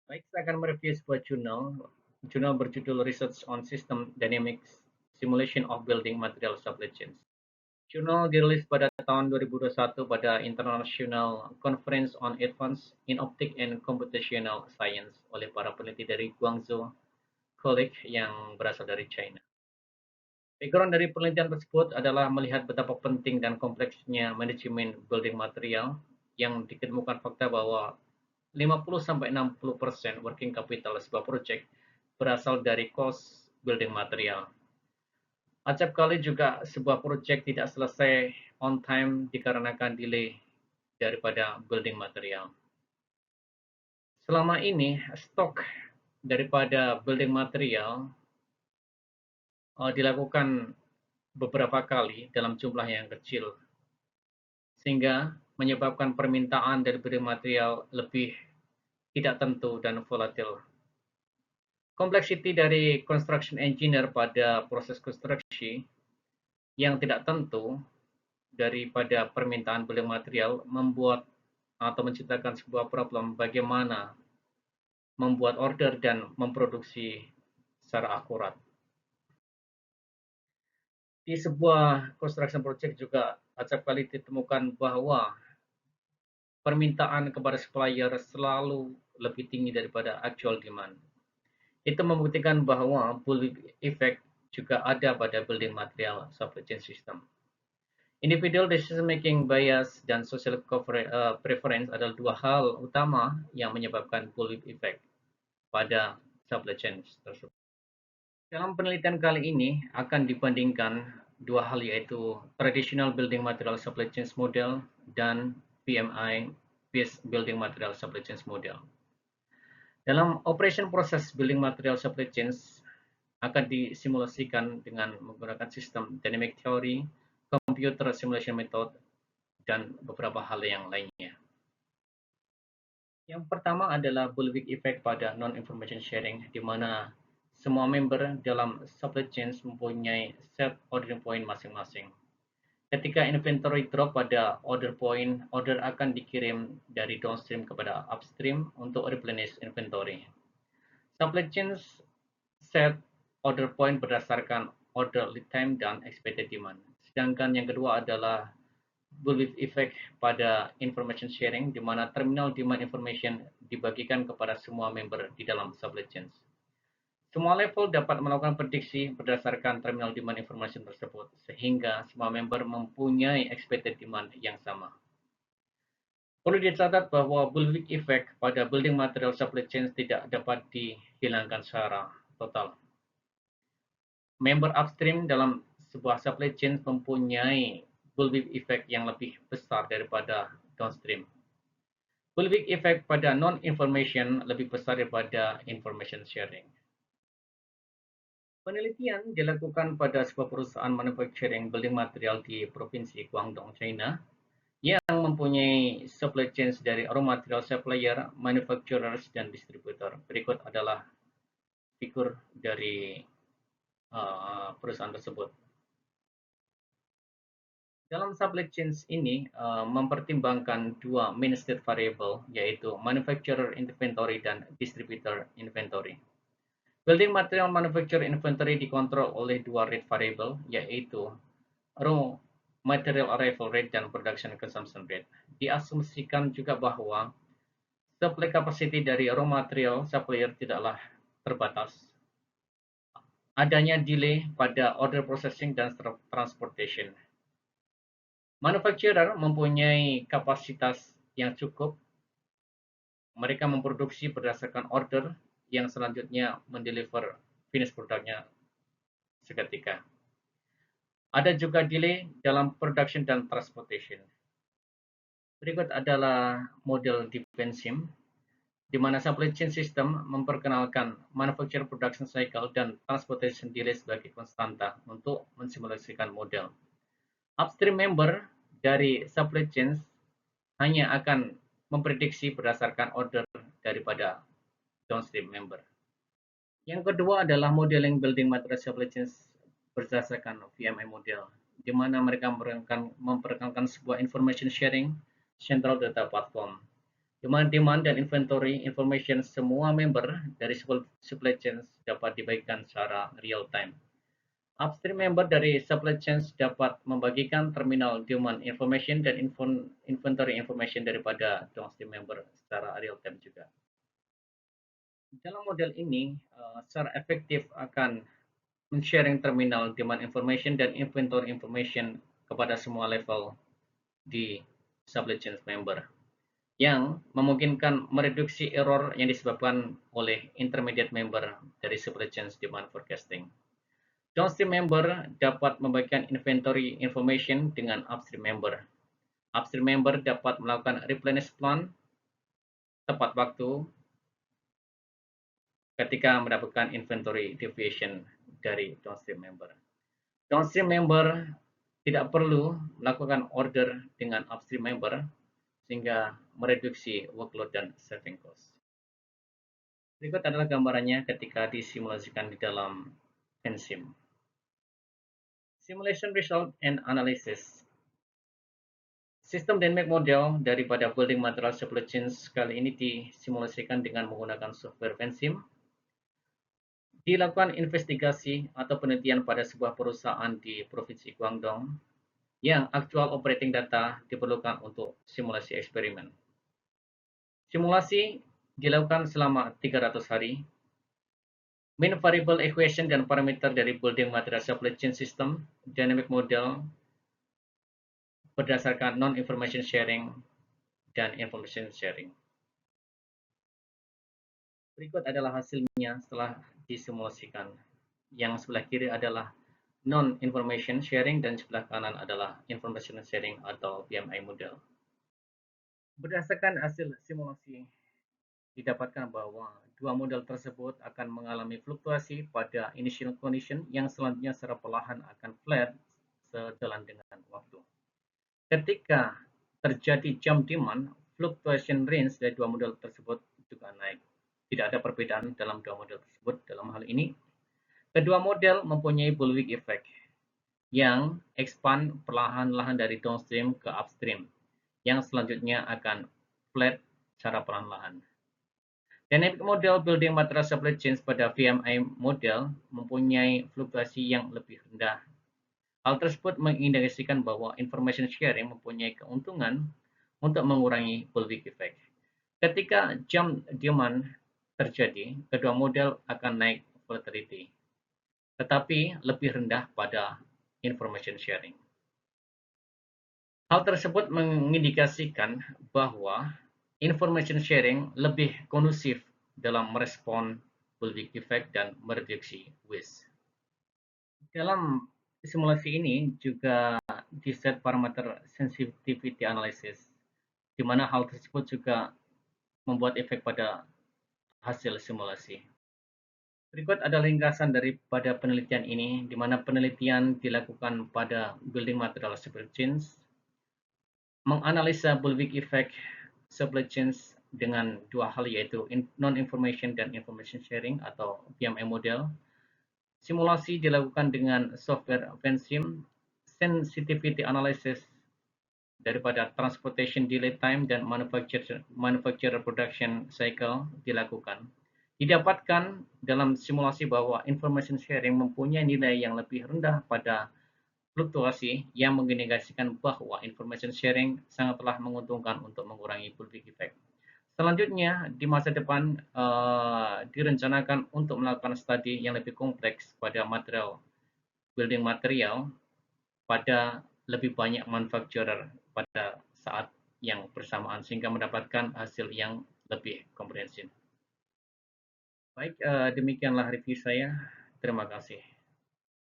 Baik, saya akan mereview sebuah jurnal berjudul Research on System Dynamics Simulation of Building Material Supply Chains. Jurnal dirilis pada tahun 2021 pada International Conference on Advances in Optics and Computational Science oleh para peneliti dari Guangzhou College yang berasal dari China. Background dari penelitian tersebut adalah melihat betapa penting dan kompleksnya manajemen building material yang ditemukan fakta bahwa 50-60% working capital sebuah proyek berasal dari cost building material. Acap kali juga sebuah proyek tidak selesai on time dikarenakan delay daripada building material. Selama ini stok daripada building material dilakukan beberapa kali dalam jumlah yang kecil sehingga menyebabkan permintaan dari building material lebih tidak tentu dan volatil. Kompleksiti dari construction engineer pada proses konstruksi yang tidak tentu daripada permintaan building material membuat atau menciptakan sebuah problem bagaimana membuat order dan memproduksi secara akurat. Di sebuah construction project juga acap kali ditemukan bahwa permintaan kepada supplier selalu lebih tinggi daripada actual demand. Itu membuktikan bahwa bullwhip effect juga ada pada building material supply chain system. Individual decision making bias dan social preference adalah dua hal utama yang menyebabkan bullwhip effect pada supply chain tersebut. Dalam penelitian kali ini akan dibandingkan dua hal yaitu traditional building material supply chain model dan PMI based building material supply chain model. Dalam operation proses building material supply chains akan disimulasikan dengan menggunakan sistem dynamic theory, computer simulation method, dan beberapa hal yang lainnya. Yang pertama adalah bullwhip effect pada non-information sharing, di mana semua member dalam supply chain mempunyai set ordering point masing-masing. Ketika inventory drop pada order point, order akan dikirim dari downstream kepada upstream untuk replenish inventory. Supply chain set order point berdasarkan order lead time dan expected demand. Sedangkan yang kedua adalah bullwhip effect pada information sharing, di mana terminal demand information dibagikan kepada semua member di dalam supply chain. Semua level dapat melakukan prediksi berdasarkan terminal demand information tersebut, sehingga semua member mempunyai expected demand yang sama. Perlu dicatat bahwa bullwhip effect pada building material supply chain tidak dapat dihilangkan secara total. Member upstream dalam sebuah supply chain mempunyai bullwhip effect yang lebih besar daripada downstream. Bullwhip effect pada non-information lebih besar daripada information sharing. Penelitian dilakukan pada sebuah perusahaan manufacturing building material di Provinsi Guangdong, China, yang mempunyai supply chains dari raw material supplier, manufacturers, dan distributor. Berikut adalah figur dari perusahaan tersebut. Dalam supply chain ini mempertimbangkan dua main state variable, yaitu manufacturer inventory dan distributor inventory. Building material manufacturer inventory dikontrol oleh dua rate variable, yaitu raw material arrival rate dan production consumption rate. Diasumsikan juga bahwa supply capacity dari raw material supplier tidaklah terbatas. Adanya delay pada order processing dan transportation. Manufacturer mempunyai kapasitas yang cukup. Mereka memproduksi berdasarkan order yang selanjutnya mendeliver finish produknya seketika. Ada juga delay dalam production dan transportation. Berikut adalah model Defensim, di mana supply chain system memperkenalkan manufacturer production cycle dan transportation delay sebagai konstanta untuk mensimulasikan model. Upstream member dari supply chain hanya akan memprediksi berdasarkan order daripada downstream member. Yang kedua adalah modeling building material supply chain berdasarkan VMI model, di mana mereka memperkenalkan sebuah information sharing central data platform. Demand dan inventory information semua member dari supply chain dapat dibagikan secara real time. Upstream member dari supply chain dapat membagikan terminal demand information dan inventory information daripada downstream member secara real time juga. Dalam model ini, secara efektif akan men-sharing terminal demand information dan inventory information kepada semua level di supply chain member, yang memungkinkan mereduksi error yang disebabkan oleh intermediate member dari supply chain demand forecasting. Downstream member dapat membagikan inventory information dengan upstream member. Upstream member dapat melakukan replenish plan tepat waktu ketika mendapatkan inventory deviation dari downstream member. Downstream member tidak perlu melakukan order dengan upstream member sehingga mereduksi workload dan saving cost. Berikut adalah gambarannya ketika disimulasikan di dalam Pensim. Simulation result and analysis. Sistem dynamic model daripada building material supply chain kali ini disimulasikan dengan menggunakan software Pensim. Dilakukan investigasi atau penelitian pada sebuah perusahaan di Provinsi Guangdong yang actual operating data diperlukan untuk simulasi eksperimen. Simulasi dilakukan selama 300 hari. Mean variable equation dan parameter dari building material supply chain system dynamic model berdasarkan non-information sharing dan information sharing. Berikut adalah hasilnya setelah disimulasikan. Yang sebelah kiri adalah non-information sharing dan sebelah kanan adalah information sharing atau PMI model. Berdasarkan hasil simulasi, didapatkan bahwa dua model tersebut akan mengalami fluktuasi pada initial condition yang selanjutnya secara perlahan akan flat sejalan dengan waktu. Ketika terjadi jump demand, fluctuation range dari dua model tersebut juga naik. Tidak ada perbedaan dalam dua model tersebut dalam hal ini. Kedua model mempunyai bullwhip effect yang expand perlahan-lahan dari downstream ke upstream, yang selanjutnya akan flat secara perlahan-lahan. Dynamic model building material supply chain pada VMI model mempunyai fluktuasi yang lebih rendah. Hal tersebut mengindikasikan bahwa information sharing mempunyai keuntungan untuk mengurangi bullwhip effect. Ketika jump demand terjadi, kedua model akan naik volatility, tetapi lebih rendah pada information sharing. Hal tersebut mengindikasikan bahwa information sharing lebih kondusif dalam merespon bullwhip effect dan mereduksi waste. Dalam simulasi ini juga di-set parameter sensitivity analysis, di mana hal tersebut juga membuat efek pada hasil simulasi. Berikut adalah ringkasan daripada penelitian ini, di mana penelitian dilakukan pada building material supply chains, menganalisa bullwhip effect supply chains dengan dua hal, yaitu non-information dan information sharing atau PMI model. Simulasi dilakukan dengan software Pensim, sensitivity analysis daripada transportation delay time dan manufacturer production cycle dilakukan. Didapatkan dalam simulasi bahwa information sharing mempunyai nilai yang lebih rendah pada fluktuasi, yang mengindikasikan bahwa information sharing sangatlah menguntungkan untuk mengurangi bullwhip effect. Selanjutnya, di masa depan direncanakan untuk melakukan studi yang lebih kompleks pada material, building material pada lebih banyak manufacturer pada saat yang bersamaan sehingga mendapatkan hasil yang lebih komprehensif. Baik, demikianlah review saya. Terima kasih.